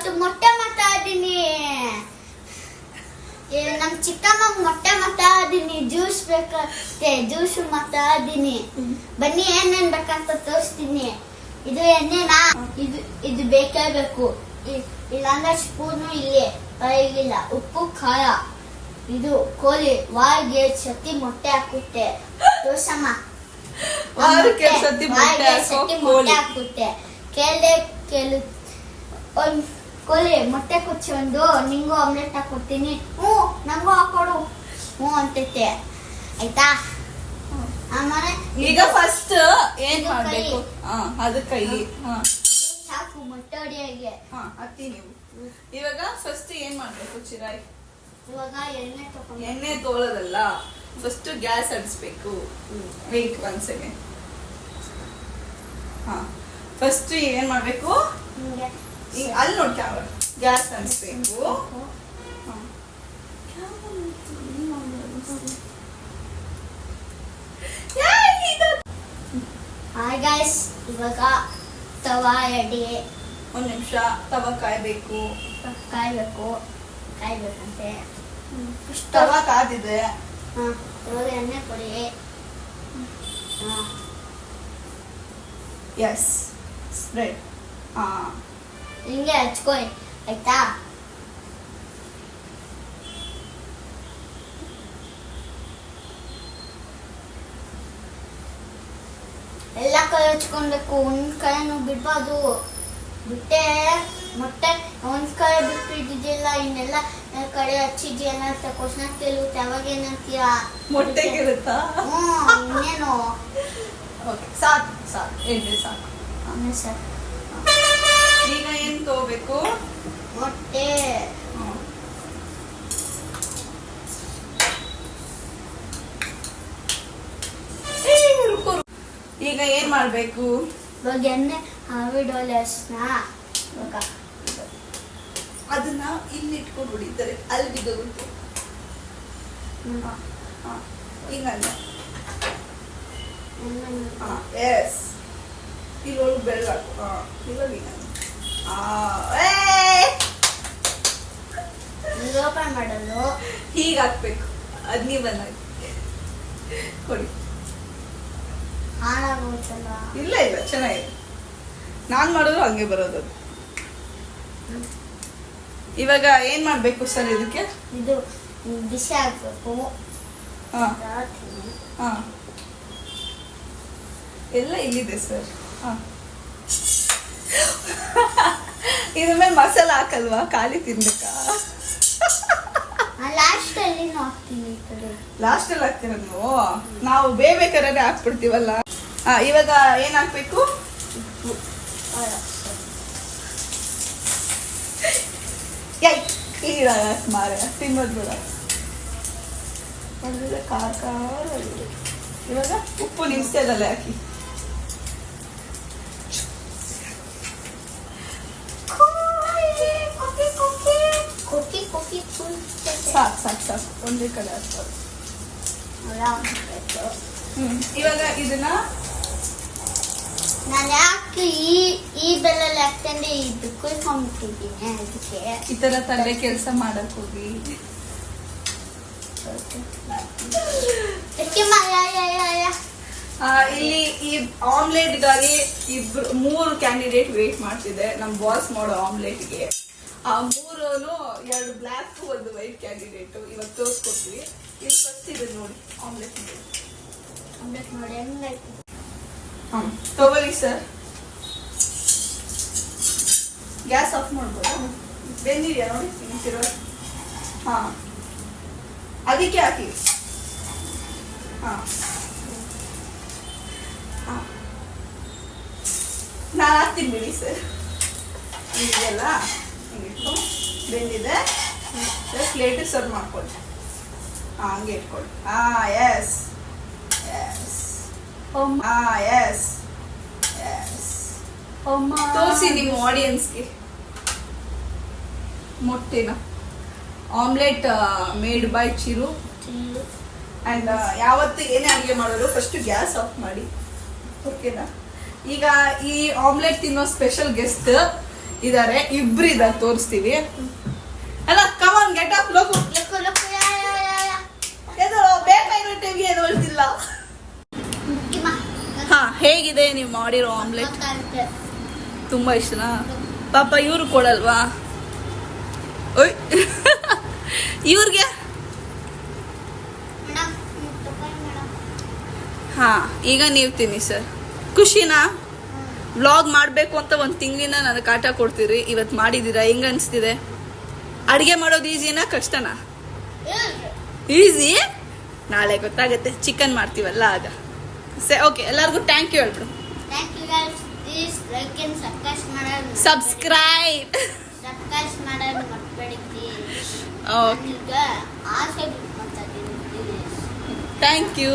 ಇವತ್ತು ಮೊಟ್ಟೆ ಮಾಡ್ತಾ ಇದ್ದೀನಿ. ನಮ್ ಚಿಕ್ಕಮ್ಮ ಮೊಟ್ಟೆ ಮಾಡ್ತಾ ಇದ್ದೀನಿ. ಜ್ಯೂಸ್ ಬೇಕಂತೆ, ಜ್ಯೂಸ್ ಮಾಡ್ತಾ ಇದ್ದೀನಿ. ಬನ್ನಿ ಏನೇನ್ ಬೇಕಂತ ತೋರಿಸ್ತೀನಿ. ಇದು ಎಣ್ಣೆನಾ, ಇದು ಬೇಕೇ ಬೇಕು. ಇಲ್ಲಾಂದ್ರೆ ಸ್ಪೂನು ಇಲ್ಲಿ ಬರಗಿಲ್ಲ. ಉಪ್ಪು ಖಾರ. ಇದು ಕೋಳಿ ವಾಯಿಗೆ ಸತಿ ಮೊಟ್ಟೆ ಹಾಕುತ್ತೆ. ತೋರ್ಸಮ್ಮ. ಸತಿ ಮೊಟ್ಟೆ ಹಾಕುತ್ತೆ. ಒಂದ್ ಕೋಳಿ ಮೊಟ್ಟೆ ಕುಚ್ಕೊಂಡು ನಿಂಗೂ ಆಮ್ಲೆಟ್ ಹಾಕೊಡ್ತೀನಿ. ನಂಗೂ ಹಾಕೊಡು. ಅಂತೈತೆ. ಆಯ್ತಾ? ಆಮೇಲೆ ಈಗ ಫಸ್ಟ್ ಏನ್ ಮಾಡ್ಬೇಕು? ಅದು ಕೈ ಸಾಕು ಮೊಟ್ಟೆ ಹೊಡಿಯಾಗೆ. ಅತ್ತಿ ನೀವು ಇವಾಗ ಫಸ್ಟ್ ಏನ್ ಮಾಡ್ಬೇಕು ಚಿರಾಯ್? ಇವಾಗ ಎಣ್ಣೆ ತೋಳೋದಲ್ಲ, ಫಸ್ಟ್ ಗ್ಯಾಸ್ ಹಡಿಸ್ಬೇಕು. Wait 1 second. ಫಸ್ಟ್ ಏನ್ ಮಾಡ್ಬೇಕು? ಅಲ್ಲಿ ನೋಡಿ ಕ್ಯಾಮ್ರಾ. ಗ್ಯಾಸ್ ಹಡಿಸ್ಬೇಕು. ಹಾಯ್ ಗೈಸ್, ಇವಾಗ ತವಾ ಎಡಿ. 1 ನಿಮಿಷ ತವಾ ಕಾಯ್ಬೇಕಂತೆ. ತವಾ ಕಾದಿದೆ. ಇವಾಗ ಎಣ್ಣೆ ಕೊಡಿ. Yes, spread. ಹಿಂಗೆ ಹಚ್ಕೊಳ್ಳಿ. ಆಯ್ತಾ? ಎಲ್ಲ ಕೈ ಹಚ್ಕೊಬೇಕು. ಒಂದ್ ಕೈನು ಬಿಡ್ಬಾರ್ದು. ಬಿಟ್ಟೆ ಮೊಟ್ಟೆ ಒಂದ್ ಕೈ ಬಿಟ್ಟಿದ್ದಿಲ್ಲ, ಇನ್ನೆಲ್ಲ ಕಡೆ ಹಚ್ಚಿದ್ಯಲ್ಲ ಅಂತ ಕ್ವಶನ್ ಕೇಳುತ್ತೆ. ಅವಾಗ ಏನಂತೀಯ? ಮೊಟ್ಟೆ ಕೇಳುತ್ತಾ? ಇನ್ನೇನು. ಸಾಕು ಎಣ್ಣೆ ಸಾಕು. ಸರ್, ಈಗ ಏನ್ ತಗೋಬೇಕು? ಮೊಟ್ಟೆ. ಈಗ ಏನ್ ಮಾಡ್ಬೇಕು? ಇವಾಗ ಎಣ್ಣೆ ಹಾವಿಡೋಲೆ ಅರ್ಶಿನ. ಅದನ್ನ ಇಲ್ಲಿ ಇಟ್ಕೊಂಡು ಹೊಡಿತಾರೆ, ಅಲ್ಲಿ ಬಿದ್ದೋಗುತ್ತೆ. ಹಿಂಗಲ್ಲ. ಎಸ್, ಇಲ್ಲೊಳಗೆ ಬೆಳ್ಳ ಹಾಕು. ಇವಾಗ ಓಪನ್ ಮಾಡಲು ಹೀಗೆ ಹಾಕ್ಬೇಕು. ಅದ್ ನೀವ್ ಬಂದಾಗ ಕೊಡಿ. ಹಾಳಾಗೋಯ್ತಲ್ಲ. ಇಲ್ಲ ಚೆನ್ನಾಗಿದೆ. ನಾನ್ ಮಾಡಿದ್ರು ಹಂಗೆ ಬರೋದು. ಇವಾಗ ಏನ್ ಮಾಡ್ಬೇಕು ಸರ್ ಇದಕ್ಕೆ? ಇದು ಬಿಸಿ ಹಾಕ್ಬೇಕು. ಎಲ್ಲ ಇಲ್ಲಿದೆ ಸರ್. ಇದ್ರ ಮೇಲೆ ಮಸಾಲ ಹಾಕಲ್ವಾ? ಖಾಲಿ ತಿನ್ಬೇಕಾ? ಲಾಸ್ಟ್ ಅಲ್ಲಿ ಹಾಕ್ತೀನಿ. ಲಾಸ್ಟ್ ಅಲ್ಲಿ ಹಾಕ್ತೀರ ನೀವು? ನಾವು ಬೇಕಾದ್ರೆ ಹಾಕ್ಬಿಡ್ತೀವಲ್ಲ. ಇವಾಗ ಏನ್ ಹಾಕ್ಬೇಕು? ಉಪ್ಪು. ಮಾರ ತಿನ್ನೋದು ಬೇಡ. ಇವಾಗ ಉಪ್ಪು ನಿಮಿಷದಲ್ಲೇ ಹಾಕಿ. ಸಾಕು ಒಂದೇ ಕಡೆ ಹಾಕ್ತಾರೆ. ಇವಾಗ ಇದನ್ನ ನಾನು ಯಾಕೆ ಈ ಬೆಲ್ಲಲ್ಲಿ ಹಾಕ್ತಂದ್ರೆ ಇದು ಕುಯ್ಕೊಂಡ್ಬಿಟ್ಟಿದ್ದೀನಿ. ಅದಕ್ಕೆ ಈ ತರ ತಲೆ ಕೆಲಸ ಮಾಡಕ್ ಹೋಗಿ ಇಲ್ಲಿ ಈ ಆಮ್ಲೆಟ್ಗಾಗಿ 3 ಕ್ಯಾಂಡಿಡೇಟ್ ವೇಟ್ ಮಾಡ್ತಿದೆ. ನಮ್ ಬಾಸ್ ಮಾಡೋ ಆಮ್ಲೆಟ್ಗೆ. ಆ 3 2 ಬ್ಲ್ಯಾಕ್ 1 ವೈಟ್ ಕ್ಯಾಂಡಿಡೇಟ್ ಇವತ್ತು ತೋರಿಸ್ಕೊಡ್ತೀವಿ. ಇಲ್ಲಿ ಫಸ್ಟ್ ಇದೆ ನೋಡಿ ಆಮ್ಲೆಟ್ ನೋಡಿ ಹೆಂಗೈತಿ. ತಗೊಳ್ಳಿ ಸರ್. ಗ್ಯಾಸ್ ಆಫ್ ಮಾಡ್ಬೋದಾ? ಬೆಂದಿದೆಯಾ ನೋಡಿ ತಿಂತಿರೋ. ಅದಕ್ಕೆ ಹಾಕಿ. ನಾನು ಹಾಕ್ತೀನಿ ಬಿಡಿ ಸರ್. ಇದೆಲ್ಲ ಹಿಂಗಿಟ್ಟು ಬೆಂದಿದೆ. ಪ್ಲೇಟ್ ಸರ್ವ್ ಮಾಡ್ಕೊಳ್ಳಿ. ಹಂಗೆ ಇಟ್ಕೊಳ್ಳಿ. ಎಸ್ ತೋರಿಸಿ ನಿಮ್ಮ ಆಡಿಯನ್ಸ್ಗೆ ಮೊಟ್ಟೆನ. Omelette made by Chiru. And ಯಾವತ್ತು ಏನೇ ಅಡುಗೆ ಮಾಡೋರು ಫಸ್ಟ್ ಗ್ಯಾಸ್ ಆಫ್ ಮಾಡಿ. ಓಕೆನಾ? ಈಗ ಈ ಆಮ್ಲೆಟ್ ತಿನ್ನೋ ಸ್ಪೆಷಲ್ ಗೆಸ್ಟ್ ಇದಾರೆ, ಇಬ್ರು ಇದಾರೆ, ತೋರಿಸ್ತೀವಿ. ಅಲ್ಲ ಕಮಾನ್ ಗೆಟ್ ಅಪ್ ಲೋಕು. ಬೇಕಾಗಿರೋ ಏನು ಹೇಳ್ತಿಲ್ಲ. ಹಾ, ಹೇಗಿದೆ ನೀವು ಮಾಡಿರೋ ಆಮ್ಲೆಟ್? ತುಂಬಾ ಇಷ್ಟನಾ? ಪಾಪ ಇವ್ರು ಕೊಡಲ್ವಾ? ಓಯ್ ಇವ್ರಿಗೆ ಹಾ, ಈಗ ನೀವು ತಿನ್ನಿ ಸರ್. ಖುಷಿನಾ? ವ್ಲಾಗ್ ಮಾಡಬೇಕು ಅಂತ ಒಂದು ತಿಂಗಳಿಂದ ನನಗೆ ಕಾಟ ಕೊಡ್ತೀರಿ, ಇವತ್ತು ಮಾಡಿದ್ದೀರಾ, ಹೆಂಗ ಅನಿಸ್ತಿದೆ? ಅಡುಗೆ ಮಾಡೋದು ಈಸಿನಾ ಕಷ್ಟನಾ? ಈಸಿ. ನಾಳೆ ಗೊತ್ತಾಗುತ್ತೆ, ಚಿಕನ್ ಮಾಡ್ತೀವಲ್ಲ ಆಗ. ಓಕೆ, ಎಲ್ಲರಿಗೂ ಥ್ಯಾಂಕ್ ಯು ಹೇಳ್ಬಿಡು. Subscribe okay, thank you.